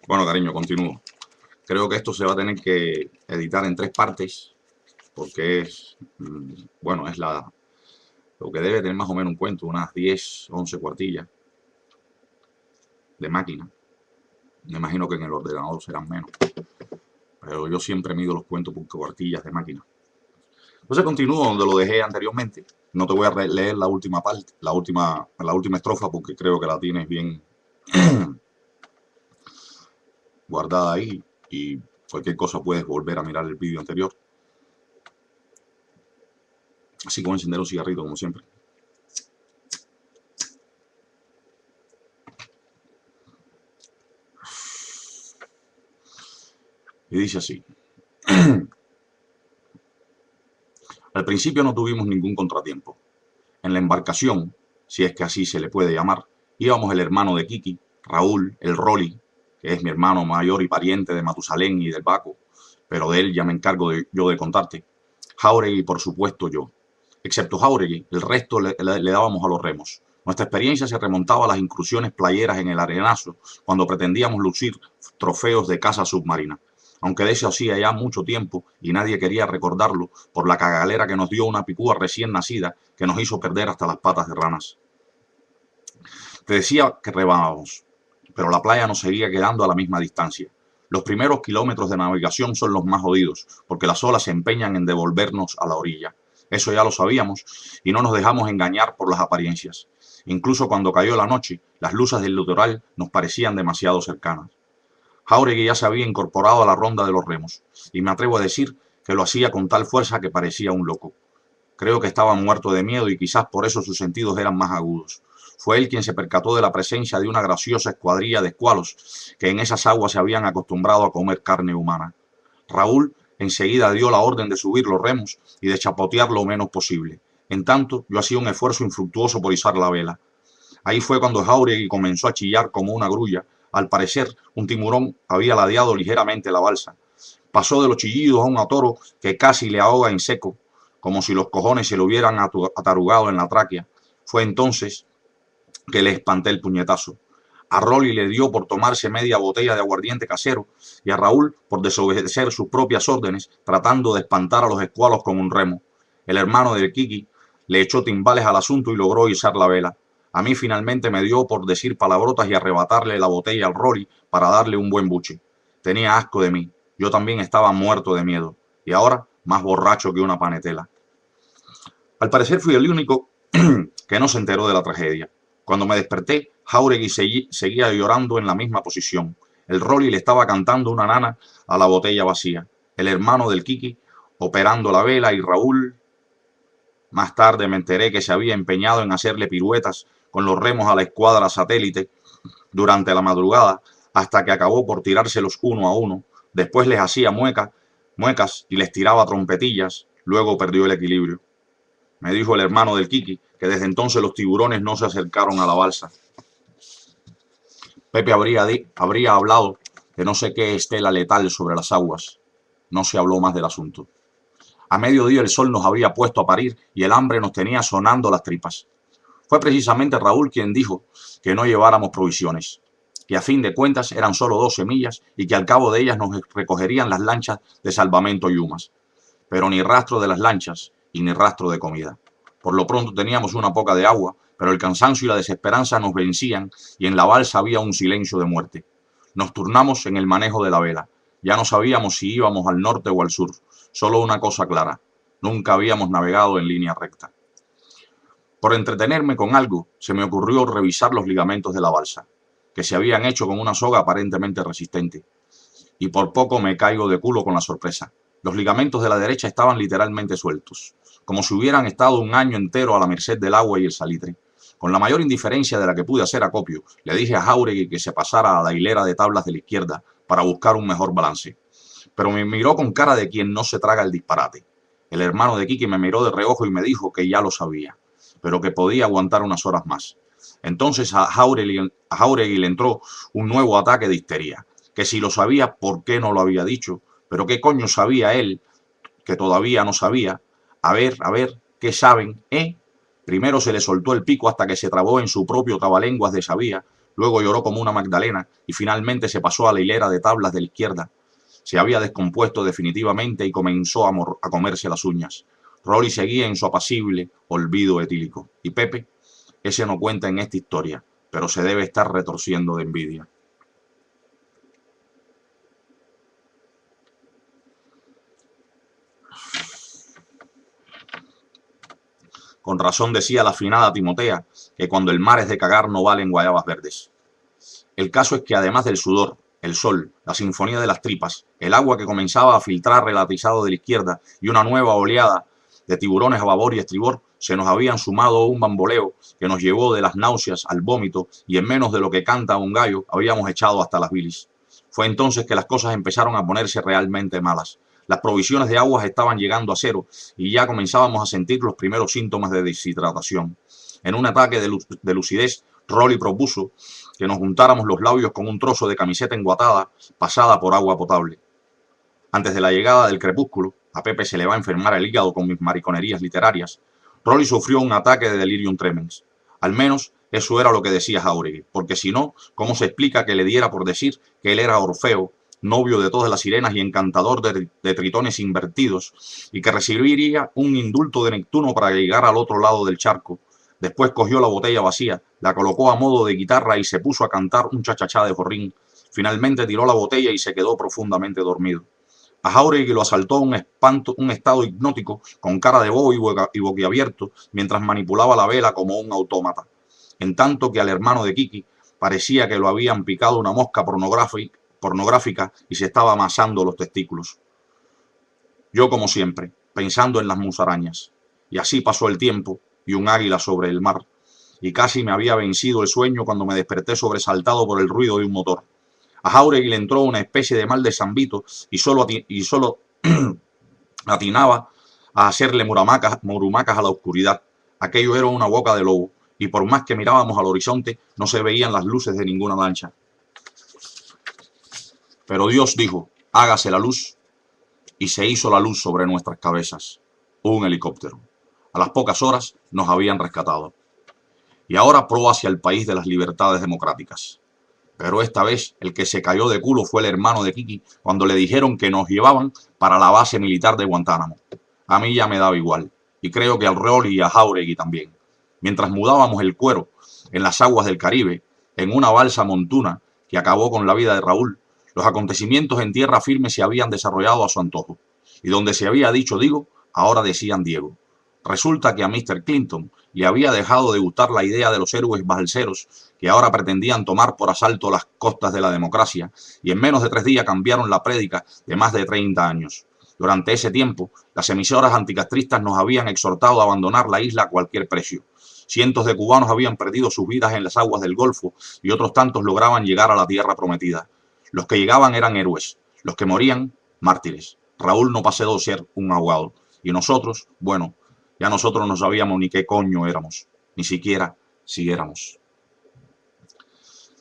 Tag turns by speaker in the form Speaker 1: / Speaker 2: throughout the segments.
Speaker 1: Bueno, cariño, continúo. Creo que esto se va a tener que editar en 3 partes, porque bueno, es lo que debe tener más o menos un cuento, unas 10, 11 cuartillas de máquina. Me imagino que en el ordenador serán menos, pero yo siempre mido los cuentos por cuartillas de máquina. Entonces continúo donde lo dejé anteriormente. No te voy a leer la última parte, la última estrofa, porque creo que la tienes bien guardada ahí y cualquier cosa puedes volver a mirar el vídeo anterior. Así que voy a encender un cigarrito como siempre. Y dice así. Al principio no tuvimos ningún contratiempo. En la embarcación, si es que así se le puede llamar, íbamos el hermano de Kiki, Raúl, el Rolly, que es mi hermano mayor y pariente de Matusalén y del Baco, pero de él ya me encargo yo de contarte. Jáuregui, por supuesto, yo. Excepto Jáuregui, el resto le dábamos a los remos. Nuestra experiencia se remontaba a las incursiones playeras en el arenazo, cuando pretendíamos lucir trofeos de caza submarina. Aunque de eso hacía ya mucho tiempo y nadie quería recordarlo por la cagalera que nos dio una picúa recién nacida que nos hizo perder hasta las patas de ranas. Te decía que remábamos, pero la playa nos seguía quedando a la misma distancia. Los primeros kilómetros de navegación son los más jodidos, porque las olas se empeñan en devolvernos a la orilla. Eso ya lo sabíamos y no nos dejamos engañar por las apariencias. Incluso cuando cayó la noche, las luces del litoral nos parecían demasiado cercanas. Jáuregui ya se había incorporado a la ronda de los remos, y me atrevo a decir que lo hacía con tal fuerza que parecía un loco. Creo que estaba muerto de miedo y quizás por eso sus sentidos eran más agudos. Fue él quien se percató de la presencia de una graciosa escuadrilla de escualos que en esas aguas se habían acostumbrado a comer carne humana. Raúl enseguida dio la orden de subir los remos y de chapotear lo menos posible. En tanto, yo hacía un esfuerzo infructuoso por izar la vela. Ahí fue cuando Jáuregui comenzó a chillar como una grulla. Al parecer, un tiburón había ladeado ligeramente la balsa. Pasó de los chillidos a un atoro que casi le ahoga en seco, como si los cojones se le hubieran atarugado en la tráquea. Fue entonces que le espanté el puñetazo. A Rolly le dio por tomarse media botella de aguardiente casero y a Raúl por desobedecer sus propias órdenes, tratando de espantar a los escualos con un remo. El hermano de Kiki le echó timbales al asunto y logró izar la vela. A mí finalmente me dio por decir palabrotas y arrebatarle la botella al Rolly para darle un buen buche. Tenía asco de mí. Yo también estaba muerto de miedo. Y ahora más borracho que una panetela. Al parecer fui el único que no se enteró de la tragedia. Cuando me desperté, Jáuregui seguía llorando en la misma posición. El Rolly le estaba cantando una nana a la botella vacía. El hermano del Kiki operando la vela y Raúl. Más tarde me enteré que se había empeñado en hacerle piruetas con los remos a la escuadra satélite durante la madrugada hasta que acabó por tirárselos uno a uno. Después les hacía muecas y les tiraba trompetillas. Luego perdió el equilibrio. Me dijo el hermano del Kiki que desde entonces los tiburones no se acercaron a la balsa. Pepe habría hablado de no sé qué estela letal sobre las aguas. No se habló más del asunto. A mediodía el sol nos había puesto a parir y el hambre nos tenía sonando las tripas. Fue precisamente Raúl quien dijo que no lleváramos provisiones, que a fin de cuentas eran solo 2 semillas y que al cabo de ellas nos recogerían las lanchas de Salvamento Yumas. Pero ni rastro de las lanchas y ni rastro de comida. Por lo pronto teníamos una poca de agua, pero el cansancio y la desesperanza nos vencían y en la balsa había un silencio de muerte. Nos turnamos en el manejo de la vela. Ya no sabíamos si íbamos al norte o al sur. Solo una cosa clara. Nunca habíamos navegado en línea recta. Por entretenerme con algo, se me ocurrió revisar los ligamentos de la balsa, que se habían hecho con una soga aparentemente resistente. Y por poco me caigo de culo con la sorpresa. Los ligamentos de la derecha estaban literalmente sueltos, como si hubieran estado un año entero a la merced del agua y el salitre. Con la mayor indiferencia de la que pude hacer acopio, le dije a Jáuregui que se pasara a la hilera de tablas de la izquierda para buscar un mejor balance. Pero me miró con cara de quien no se traga el disparate. El hermano de Kiki me miró de reojo y me dijo que ya lo sabía, pero que podía aguantar unas horas más. Entonces a Jáuregui le entró un nuevo ataque de histeria, que si lo sabía, ¿por qué no lo había dicho? Pero qué coño sabía él, que todavía no sabía. A ver, ¿qué saben, eh? Primero se le soltó el pico hasta que se trabó en su propio trabalenguas de sabía, luego lloró como una Magdalena y finalmente se pasó a la hilera de tablas de la izquierda. Se había descompuesto definitivamente y comenzó a comerse las uñas. Rolly seguía en su apacible olvido etílico. Y Pepe, ese no cuenta en esta historia, pero se debe estar retorciendo de envidia. Con razón decía la afinada Timotea que cuando el mar es de cagar no valen guayabas verdes. El caso es que además del sudor, el sol, la sinfonía de las tripas, el agua que comenzaba a filtrar relatizado de la izquierda y una nueva oleada de tiburones a babor y estribor, se nos habían sumado un bamboleo que nos llevó de las náuseas al vómito y en menos de lo que canta un gallo habíamos echado hasta las bilis. Fue entonces que las cosas empezaron a ponerse realmente malas. Las provisiones de aguas estaban llegando a cero y ya comenzábamos a sentir los primeros síntomas de deshidratación. En un ataque de lucidez, Rolly propuso que nos juntáramos los labios con un trozo de camiseta enguatada pasada por agua potable. Antes de la llegada del crepúsculo, a Pepe se le va a enfermar el hígado con mis mariconerías literarias, Rolly sufrió un ataque de delirium tremens. Al menos eso era lo que decía Jáuregui, porque si no, ¿cómo se explica que le diera por decir que él era Orfeo, novio de todas las sirenas y encantador de tritones invertidos, y que recibiría un indulto de Neptuno para llegar al otro lado del charco? Después cogió la botella vacía, la colocó a modo de guitarra y se puso a cantar un chachachá de jorrín. Finalmente tiró la botella y se quedó profundamente dormido. A Jáuregui lo asaltó un estado hipnótico, con cara de bobo y boquiabierto, mientras manipulaba la vela como un autómata. En tanto que al hermano de Kiki parecía que lo habían picado una mosca pornográfica y se estaba amasando los testículos. Yo, como siempre, pensando en las musarañas. Y así pasó el tiempo y un águila sobre el mar. Y casi me había vencido el sueño cuando me desperté sobresaltado por el ruido de un motor. A Jáuregui le entró una especie de mal de Zambito y solo atinaba a hacerle murumacas a la oscuridad. Aquello era una boca de lobo, y por más que mirábamos al horizonte, no se veían las luces de ninguna lancha. Pero Dios dijo, hágase la luz, y se hizo la luz sobre nuestras cabezas. Un helicóptero. A las pocas horas nos habían rescatado. Y ahora pro hacia el país de las libertades democráticas. Pero esta vez el que se cayó de culo fue el hermano de Kiki cuando le dijeron que nos llevaban para la base militar de Guantánamo. A mí ya me daba igual, y creo que al Rolly y a Jáuregui también. Mientras mudábamos el cuero en las aguas del Caribe, en una balsa montuna que acabó con la vida de Raúl, los acontecimientos en tierra firme se habían desarrollado a su antojo. Y donde se había dicho Digo, ahora decían Diego. Resulta que a Mr. Clinton le había dejado de gustar la idea de los héroes balseros que ahora pretendían tomar por asalto las costas de la democracia, y en menos de 3 días cambiaron la prédica de más de 30 años. Durante ese tiempo, las emisoras anticastristas nos habían exhortado a abandonar la isla a cualquier precio. Cientos de cubanos habían perdido sus vidas en las aguas del Golfo y otros tantos lograban llegar a la tierra prometida. Los que llegaban eran héroes, los que morían, mártires. Raúl no pasó de ser un ahogado. Y nosotros, bueno, ya nosotros no sabíamos ni qué coño éramos, ni siquiera si éramos.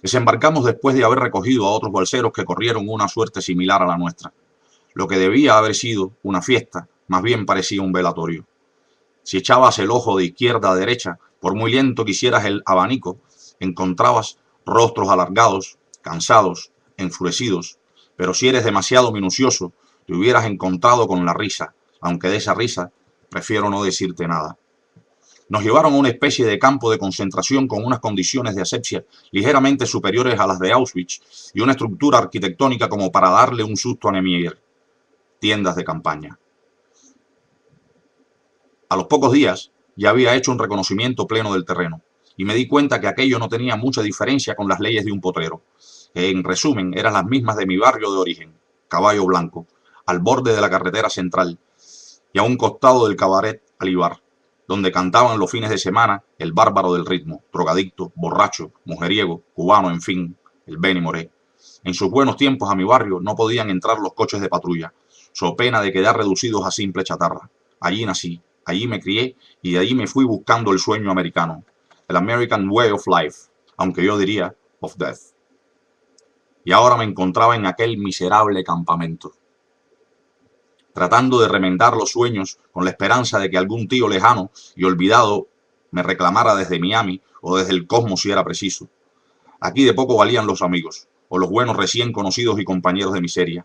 Speaker 1: Desembarcamos después de haber recogido a otros balseros que corrieron una suerte similar a la nuestra. Lo que debía haber sido una fiesta, más bien parecía un velatorio. Si echabas el ojo de izquierda a derecha, por muy lento que hicieras el abanico, encontrabas rostros alargados, cansados, enfurecidos, pero si eres demasiado minucioso, te hubieras encontrado con la risa, aunque de esa risa prefiero no decirte nada. Nos llevaron a una especie de campo de concentración con unas condiciones de asepsia ligeramente superiores a las de Auschwitz y una estructura arquitectónica como para darle un susto a Nemier. Tiendas de campaña. A los pocos días ya había hecho un reconocimiento pleno del terreno y me di cuenta que aquello no tenía mucha diferencia con las leyes de un potrero, que en resumen eran las mismas de mi barrio de origen, Caballo Blanco, al borde de la carretera central y a un costado del cabaret Alibar, donde cantaban los fines de semana el bárbaro del ritmo, drogadicto, borracho, mujeriego, cubano, en fin, el Benny Moré. En sus buenos tiempos a mi barrio no podían entrar los coches de patrulla, so pena de quedar reducidos a simple chatarra. Allí nací, allí me crié y de allí me fui buscando el sueño americano, el American Way of Life, aunque yo diría of Death. Y ahora me encontraba en aquel miserable campamento, tratando de remendar los sueños con la esperanza de que algún tío lejano y olvidado me reclamara desde Miami o desde el cosmos si era preciso. Aquí de poco valían los amigos, o los buenos recién conocidos y compañeros de miseria.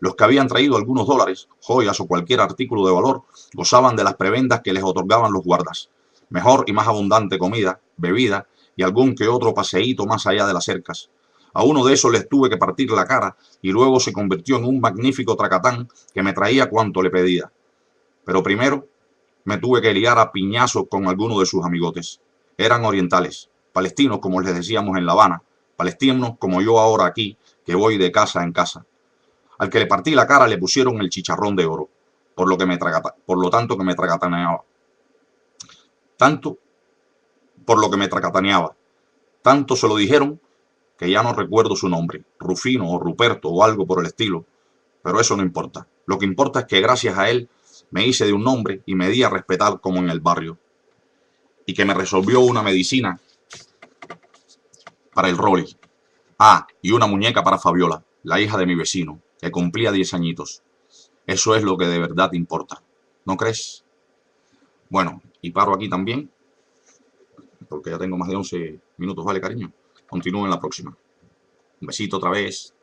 Speaker 1: Los que habían traído algunos dólares, joyas o cualquier artículo de valor, gozaban de las prebendas que les otorgaban los guardas. Mejor y más abundante comida, bebida y algún que otro paseíto más allá de las cercas. A uno de esos les tuve que partir la cara y luego se convirtió en un magnífico tracatán que me traía cuanto le pedía. Pero primero me tuve que liar a piñazos con alguno de sus amigotes. Eran orientales, palestinos como les decíamos en La Habana, palestinos como yo ahora aquí, que voy de casa en casa. Al que le partí la cara le pusieron el chicharrón de oro, por lo tanto que me tragataneaba. Tanto por lo que me tracataneaba. Tanto se lo dijeron que ya no recuerdo su nombre, Rufino o Ruperto o algo por el estilo, pero eso no importa. Lo que importa es que gracias a él me hice de un nombre y me di a respetar como en el barrio, y que me resolvió una medicina para el Rolly. Ah, y una muñeca para Fabiola, la hija de mi vecino, que cumplía 10 añitos. Eso es lo que de verdad importa, ¿no crees? Bueno, y paro aquí también, porque ya tengo más de 11 minutos, ¿vale, cariño? Continúo en la próxima. Un besito otra vez.